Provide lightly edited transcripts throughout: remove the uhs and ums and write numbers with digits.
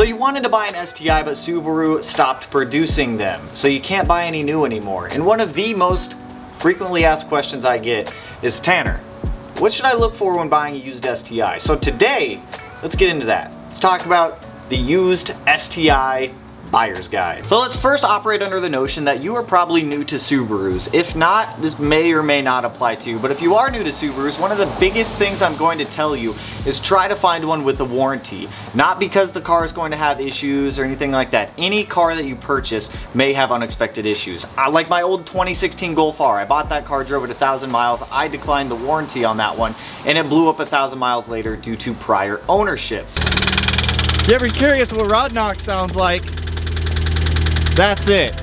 So you wanted to buy an STI, but Subaru stopped producing them, so you can't buy any new anymore. And one of the most frequently asked questions I get is, Tanner, what should I look for when buying a used STI? So today, let's get into that. Let's talk about the used STI buyer's guide. So let's first operate under the notion that you are probably new to Subarus. If not, this may or may not apply to you, but if you are new to Subarus, one of the biggest things I'm going to tell you is try to find one with a warranty. Not because the car is going to have issues or anything like that. Any car that you purchase may have unexpected issues. Like my old 2016 Golf R, I bought that car, drove it 1,000 miles, I declined the warranty on that one, and it blew up 1,000 miles later due to prior ownership. If you're ever curious what rod knock sounds like, that's it.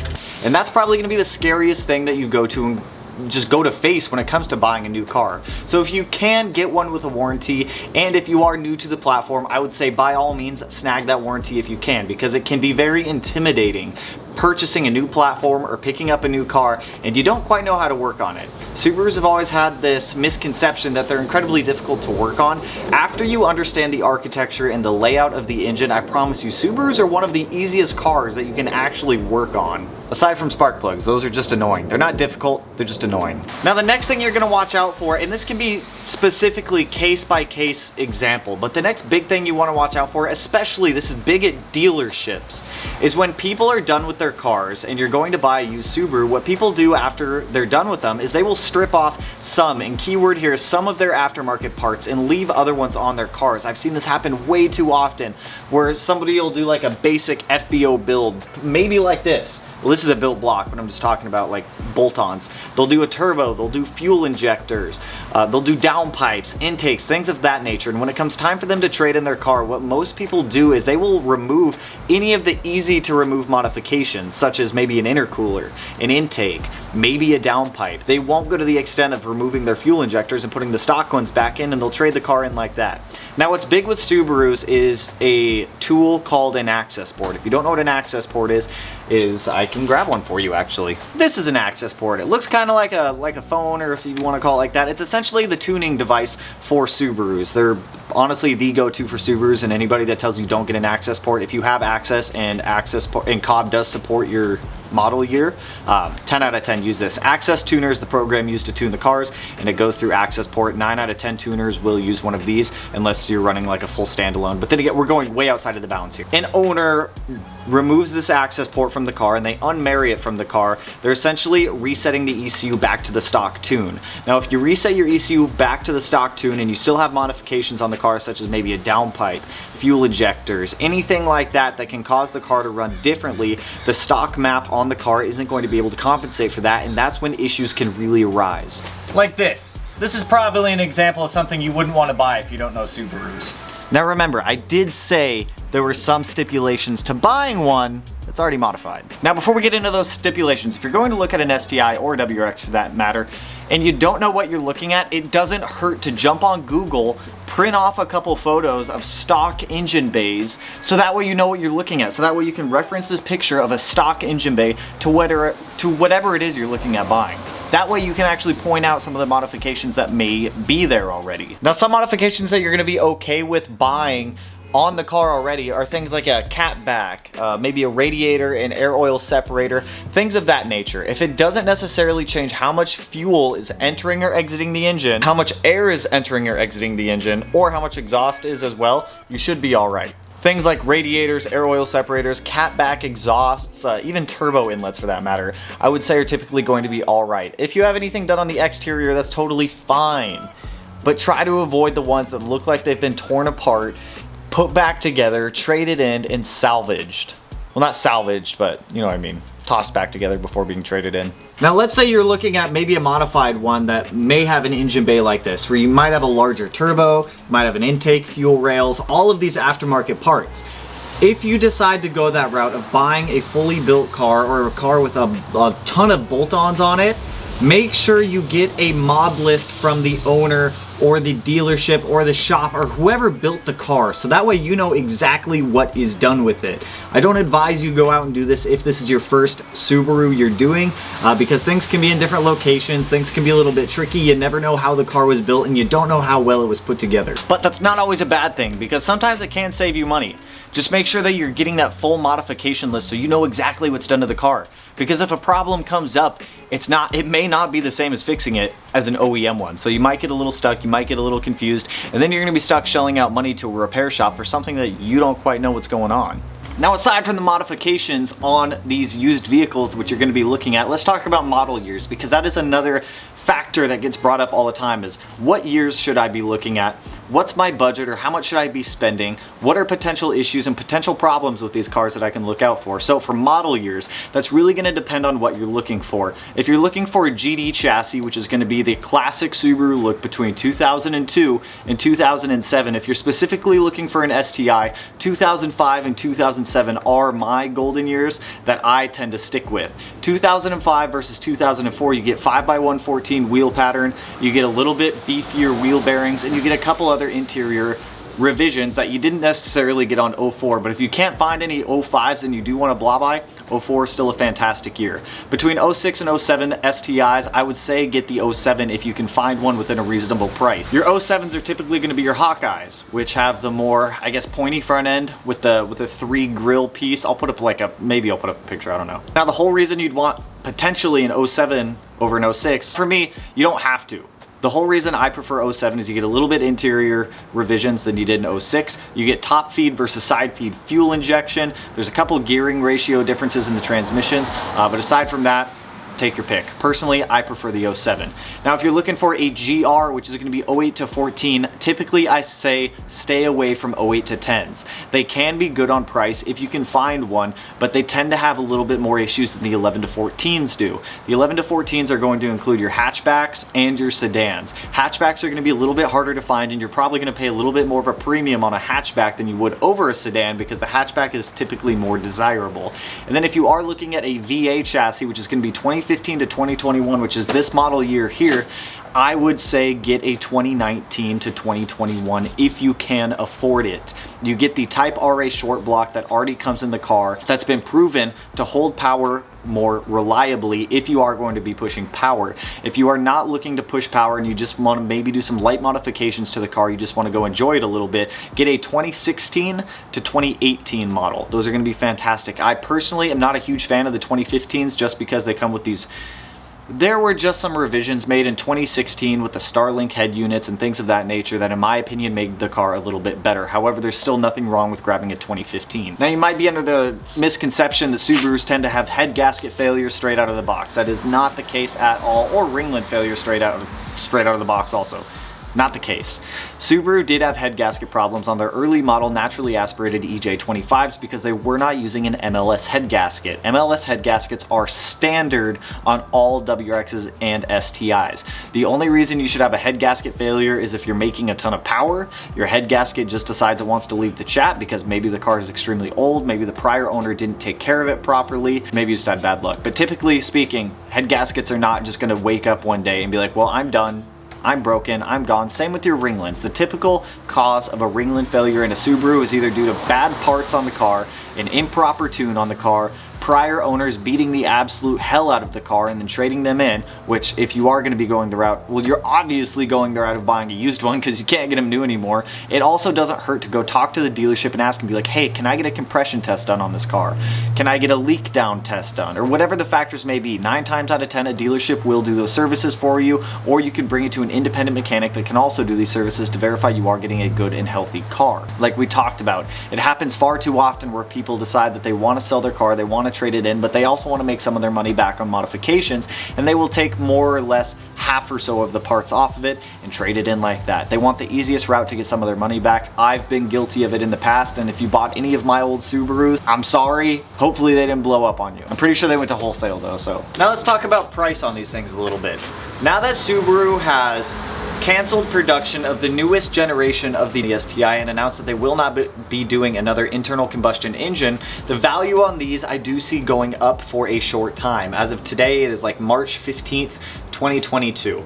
And that's probably gonna be the scariest thing that you go to face when it comes to buying a new car. So if you can get one with a warranty, and if you are new to the platform, I would say by all means snag that warranty if you can, because it can be very intimidating purchasing a new platform or picking up a new car and you don't quite know how to work on it. Subarus have always had this misconception that they're incredibly difficult to work on. After you understand the architecture and the layout of the engine, I promise you, Subarus are one of the easiest cars that you can actually work on. Aside from spark plugs, those are just annoying. They're not difficult, they're just annoying. Now the next thing you're gonna watch out for, and this can be specifically case by case example, but the next big thing you wanna watch out for, especially this is big at dealerships, is when people are done with their cars and you're going to buy a used Subaru, what people do after they're done with them is they will strip off some, and keyword here is some of their aftermarket parts, and leave other ones on their cars. I've seen this happen way too often, where somebody will do like a basic FBO build, maybe like this. Well, this is a built block, but I'm just talking about like bolt-ons. They'll do a turbo, they'll do fuel injectors, they'll do downpipes, intakes, things of that nature. And when it comes time for them to trade in their car, what most people do is they will remove any of the easy to remove modifications, such as maybe an intercooler, an intake, maybe a downpipe. They won't go to the extent of removing their fuel injectors and putting the stock ones back in, and they'll trade the car in like that. Now what's big with Subarus is a tool called an access port. If you don't know what an access port is I can grab one for you actually. This is an access port. It looks kind of like a phone, or if you want to call it like that. It's essentially the tuning device for Subarus. They're honestly the go-to for Subarus, and anybody that tells you don't get an access port, if you have access and Cobb does support your model year, 10 out of 10 use this. Access Tuner is the program used to tune the cars, and it goes through access port. 9 out of 10 tuners will use one of these unless you're running like a full standalone. But then again, we're going way outside of the bounds here. An owner removes this access port from the car and they unmarry it from the car. They're essentially resetting the ECU back to the stock tune. Now if you reset your ECU back to the stock tune and you still have modifications on the car, such as maybe a downpipe, fuel injectors, anything like that that can cause the car to run differently, the stock map on the car isn't going to be able to compensate for that, and that's when issues can really arise. Like this. This is probably an example of something you wouldn't want to buy if you don't know Subarus. Now remember, I did say there were some stipulations to buying one that's already modified. Now before we get into those stipulations, if you're going to look at an STI or WRX for that matter, and you don't know what you're looking at, it doesn't hurt to jump on Google, print off a couple photos of stock engine bays, so that way you know what you're looking at. So that way you can reference this picture of a stock engine bay to whatever it is you're looking at buying. That way you can actually point out some of the modifications that may be there already. Now some modifications that you're gonna be okay with buying on the car already are things like a catback, maybe a radiator, an air oil separator, things of that nature. If it doesn't necessarily change how much fuel is entering or exiting the engine, how much air is entering or exiting the engine, or how much exhaust is as well, you should be all right. Things like radiators, air oil separators, catback exhausts, even turbo inlets for that matter, I would say are typically going to be all right. If you have anything done on the exterior, that's totally fine. But try to avoid the ones that look like they've been torn apart, put back together, traded in, and salvaged. Well, not salvaged, but you know what I mean. Tossed back together before being traded in. Now let's say you're looking at maybe a modified one that may have an engine bay like this, where you might have a larger turbo, you might have an intake, fuel rails, all of these aftermarket parts. If you decide to go that route of buying a fully built car or a car with a ton of bolt-ons on it, make sure you get a mod list from the owner or the dealership or the shop or whoever built the car, so that way you know exactly what is done with it. I don't advise you go out and do this if this is your first Subaru you're doing, because things can be in different locations, things can be a little bit tricky, you never know how the car was built and you don't know how well it was put together. But that's not always a bad thing, because sometimes it can save you money. Just make sure that you're getting that full modification list so you know exactly what's done to the car. Because if a problem comes up, it may not be the same as fixing it as an OEM one. So you might get a little stuck, you might get a little confused, and then you're gonna be stuck shelling out money to a repair shop for something that you don't quite know what's going on. Now, aside from the modifications on these used vehicles, which you're gonna be looking at, let's talk about model years, because that is another factor that gets brought up all the time. Is what years should I be looking at? What's my budget, or how much should I be spending? What are potential issues and potential problems with these cars that I can look out for? So for model years, that's really gonna depend on what you're looking for. If you're looking for a GD chassis, which is gonna be the classic Subaru look between 2002 and 2007, if you're specifically looking for an STI, 2005 and 2007 are my golden years that I tend to stick with. 2005 versus 2004, you get 5x114 wheel pattern, you get a little bit beefier wheel bearings, and you get a couple other interior revisions that you didn't necessarily get on 04. But if you can't find any 05s and you do want to blah by, 04 is still a fantastic year. Between 06 and 07 STIs, I would say get the 07 if you can find one within a reasonable price. Your 07s are typically going to be your Hawkeyes, which have the more, I guess, pointy front end with the 3 grill piece. I'll put up maybe I'll put up a picture, I don't know. Now, the whole reason you'd want potentially an 07 over an 06, for me, you don't have to. The whole reason I prefer 07 is you get a little bit interior revisions than you did in 06. You get top feed versus side feed fuel injection. There's a couple gearing ratio differences in the transmissions, but aside from that, take your pick. Personally, I prefer the 07. Now, if you're looking for a GR, which is going to be 08 to 14, typically I say stay away from 08 to 10s. They can be good on price if you can find one, but they tend to have a little bit more issues than the 11 to 14s do. The 11 to 14s are going to include your hatchbacks and your sedans. Hatchbacks are going to be a little bit harder to find, and you're probably going to pay a little bit more of a premium on a hatchback than you would over a sedan, because the hatchback is typically more desirable. And then if you are looking at a VA chassis, which is going to be 2015 to 2021, which is this model year here, I would say get a 2019 to 2021 if you can afford it. You get the Type RA short block that already comes in the car, that's been proven to hold power more reliably if you are going to be pushing power. If you are not looking to push power and you just want to maybe do some light modifications to the car, you just want to go enjoy it a little bit, get a 2016 to 2018 model. Those are going to be fantastic. I personally am not a huge fan of the 2015s just because they come with these. There were just some revisions made in 2016 with the Starlink head units and things of that nature that, in my opinion, made the car a little bit better. However, there's still nothing wrong with grabbing a 2015. Now, you might be under the misconception that Subarus tend to have head gasket failures straight out of the box. That is not the case at all, or ringlet failure straight out of the box also. Not the case. Subaru did have head gasket problems on their early model naturally aspirated EJ25s because they were not using an MLS head gasket. MLS head gaskets are standard on all WRXs and STIs. The only reason you should have a head gasket failure is if you're making a ton of power, your head gasket just decides it wants to leave the chat because maybe the car is extremely old, maybe the prior owner didn't take care of it properly, maybe you just had bad luck. But typically speaking, head gaskets are not just going to wake up one day and be like, well, I'm done, I'm broken, I'm gone. Same with your ringlets. The typical cause of a ringlet failure in a Subaru is either due to bad parts on the car, an improper tune on the car, prior owners beating the absolute hell out of the car and then trading them in, which if you are going to be going the route, well, you're obviously going the route of buying a used one because you can't get them new anymore. It also doesn't hurt to go talk to the dealership and ask and be like, hey, can I get a compression test done on this car? Can I get a leak down test done? Or whatever the factors may be. 9 times out of 10, a dealership will do those services for you, or you can bring it to an independent mechanic that can also do these services to verify you are getting a good and healthy car. Like we talked about, it happens far too often where people decide that they want to sell their car, they want to trade it in, but they also want to make some of their money back on modifications, and they will take more or less half or so of the parts off of it and trade it in like that. They want the easiest route to get some of their money back. I've been guilty of it in the past, and if you bought any of my old Subarus, I'm sorry. Hopefully they didn't blow up on you. I'm pretty sure they went to wholesale though, so. Now let's talk about price on these things a little bit. Now that Subaru has canceled production of the newest generation of the STI and announced that they will not be doing another internal combustion engine, the value on these I do see going up for a short time. As of today, it is like March 15th, 2022.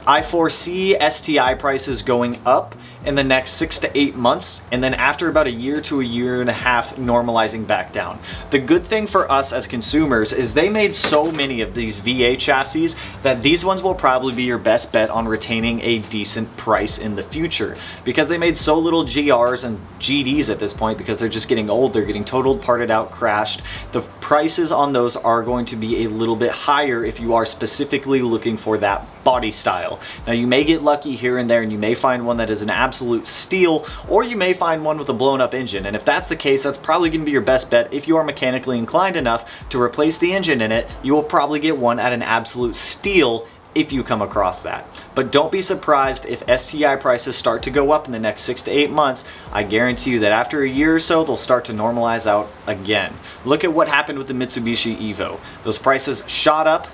I foresee STI prices going up in the next 6 to 8 months, and then after about a year to a year and a half, normalizing back down. The good thing for us as consumers is they made so many of these VA chassis that these ones will probably be your best bet on retaining a decent price in the future, because they made so little GRs and GDs at this point because they're just getting old, they're getting totaled, parted out, crashed. The prices on those are going to be a little bit higher if you are specifically looking for that body style. Now you may get lucky here and there and you may find one that is an absolute steal, or you may find one with a blown up engine, and if that's the case, that's probably going to be your best bet. If you are mechanically inclined enough to replace the engine in it, you will probably get one at an absolute steal if you come across that. But don't be surprised if STI prices start to go up in the next 6 to 8 months. I guarantee you that after a year or so, they'll start to normalize out again. Look at what happened with the Mitsubishi Evo. Those prices shot up.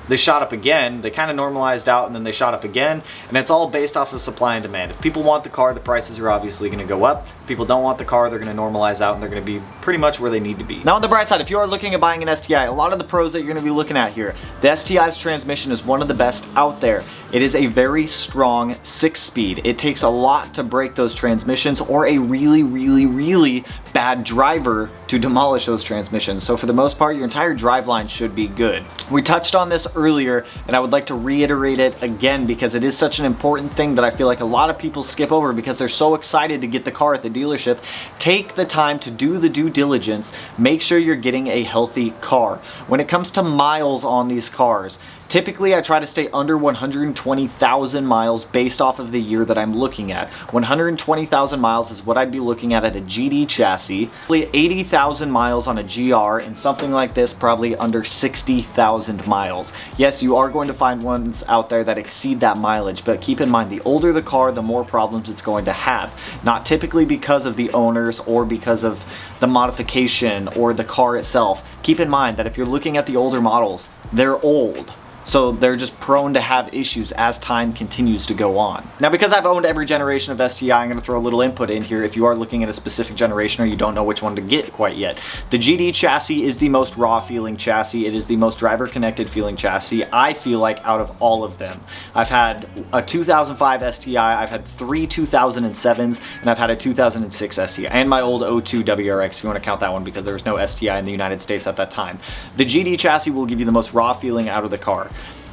They shot up again, they kind of normalized out, and then they shot up again, and it's all based off of supply and demand. If people want the car, the prices are obviously going to go up. If people don't want the car, they're going to normalize out, and they're going to be pretty much where they need to be. Now on the bright side, if you are looking at buying an STI, a lot of the pros that you're going to be looking at here, the STI's transmission is one of the best out there. It is a very strong 6-speed. It takes a lot to break those transmissions, or a really bad driver to demolish those transmissions. So for the most part, your entire driveline should be good. We touched on this earlier, and I would like to reiterate it again because it is such an important thing that I feel like a lot of people skip over because they're so excited to get the car at the dealership. Take the time to do the due diligence. Make sure you're getting a healthy car. When it comes to miles on these cars, typically I try to stay under 120,000 miles based off of the year that I'm looking at. 120,000 miles is what I'd be looking at a GD chassis. 80,000 miles on a GR, and something like this probably under 60,000 miles. Yes, you are going to find ones out there that exceed that mileage, but keep in mind the older the car, the more problems it's going to have. Not typically because of the owners or because of the modification or the car itself. Keep in mind that if you're looking at the older models, they're old. So they're just prone to have issues as time continues to go on. Now, because I've owned every generation of STI, I'm going to throw a little input in here if you are looking at a specific generation or you don't know which one to get quite yet. The GD chassis is the most raw feeling chassis. It is the most driver connected feeling chassis, I feel like, out of all of them. I've had a 2005 STI, I've had 3 2007s, and I've had a 2006 STI, and my old 02 WRX, if you want to count that one, because there was no STI in the United States at that time. The GD chassis will give you the most raw feeling out of the car.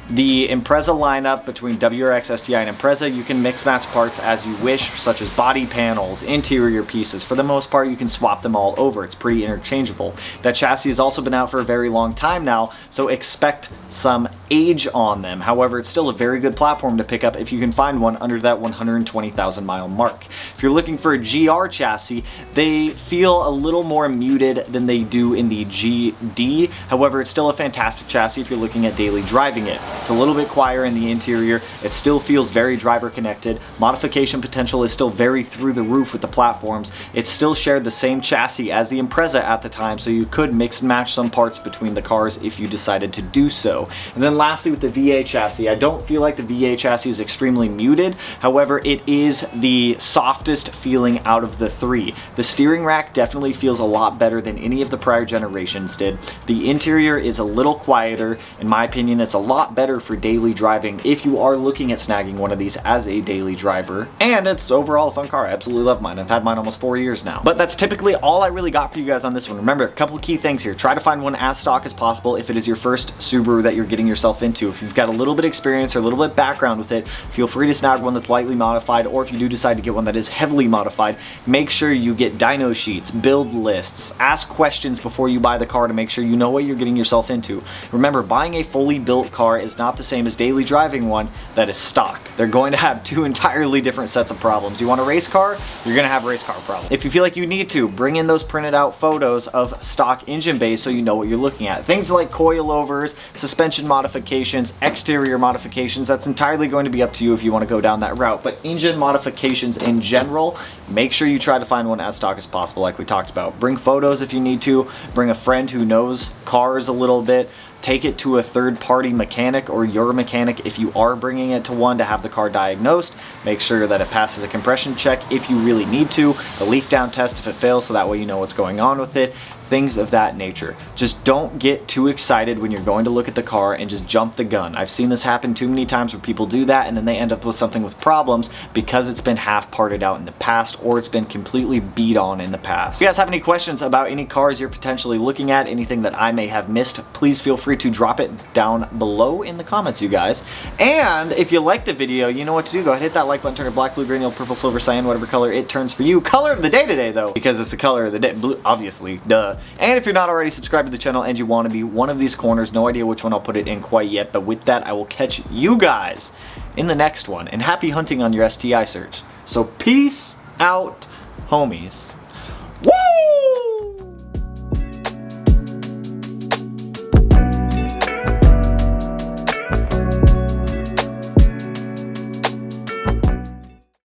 The Impreza lineup between WRX STI and Impreza, you can mix match parts as you wish, such as body panels, interior pieces. For the most part, you can swap them all over. It's pretty interchangeable. That chassis has also been out for a very long time now, so expect some age on them. However, it's still a very good platform to pick up if you can find one under that 120,000 mile mark. If you're looking for a GR chassis, they feel a little more muted than they do in the GD. However, it's still a fantastic chassis if you're looking at daily driving it. It's a little bit quieter in the interior. It still feels very driver connected. Modification potential is still very through the roof with the platforms. It still shared the same chassis as the Impreza at the time, so you could mix and match some parts between the cars if you decided to do so. And then lastly, with the VA chassis, I don't feel like the VA chassis is extremely muted. However, it is the softest feeling out of the three. The steering rack definitely feels a lot better than any of the prior generations did. The interior is a little quieter. In my opinion, it's a lot better for daily driving if you are looking at snagging one of these as a daily driver. And it's overall a fun car. I absolutely love mine. I've had mine almost 4 years now. But that's typically all I really got for you guys on this one. Remember, a couple of key things here. Try to find one as stock as possible if it is your first Subaru that you're getting yourself into. If you've got a little bit of experience or a little bit of background with it, feel free to snag one that's lightly modified, or if you do decide to get one that is heavily modified, make sure you get dyno sheets, build lists, ask questions before you buy the car to make sure you know what you're getting yourself into. Remember, buying a fully built car is not the same as daily driving one that is stock. They're going to have two entirely different sets of problems. You want a race car, you're going to have race car problems. If you feel like you need to, bring in those printed out photos of stock engine bays so you know what you're looking at. Things like coilovers, suspension modifications, exterior modifications, that's entirely going to be up to you if you want to go down that route. But engine modifications in general, make sure you try to find one as stock as possible like we talked about. Bring photos if you need to, bring a friend who knows cars a little bit, take it to a third-party mechanic or your mechanic if you are bringing it to one to have the car diagnosed. Make sure that it passes a compression check if you really need to, a leak down test if it fails, so that way you know what's going on with it, things of that nature. Just don't get too excited when you're going to look at the car and just jump the gun. I've seen this happen too many times where people do that and then they end up with something with problems because it's been half parted out in the past or it's been completely beat on in the past. If you guys have any questions about any cars you're potentially looking at, anything that I may have missed, please feel free to drop it down below in the comments, you guys. And if you like the video, you know what to do. Go ahead, hit that like button, turn it black, blue, green, yellow, purple, silver, cyan, whatever color it turns for you. Color of the day today though, because it's the color of the day, blue, obviously, duh. And if you're not already subscribed to the channel and you want to be one of these corners, no idea which one I'll put it in quite yet, but with that, I will catch you guys in the next one. And happy hunting on your STI search. So peace out, homies.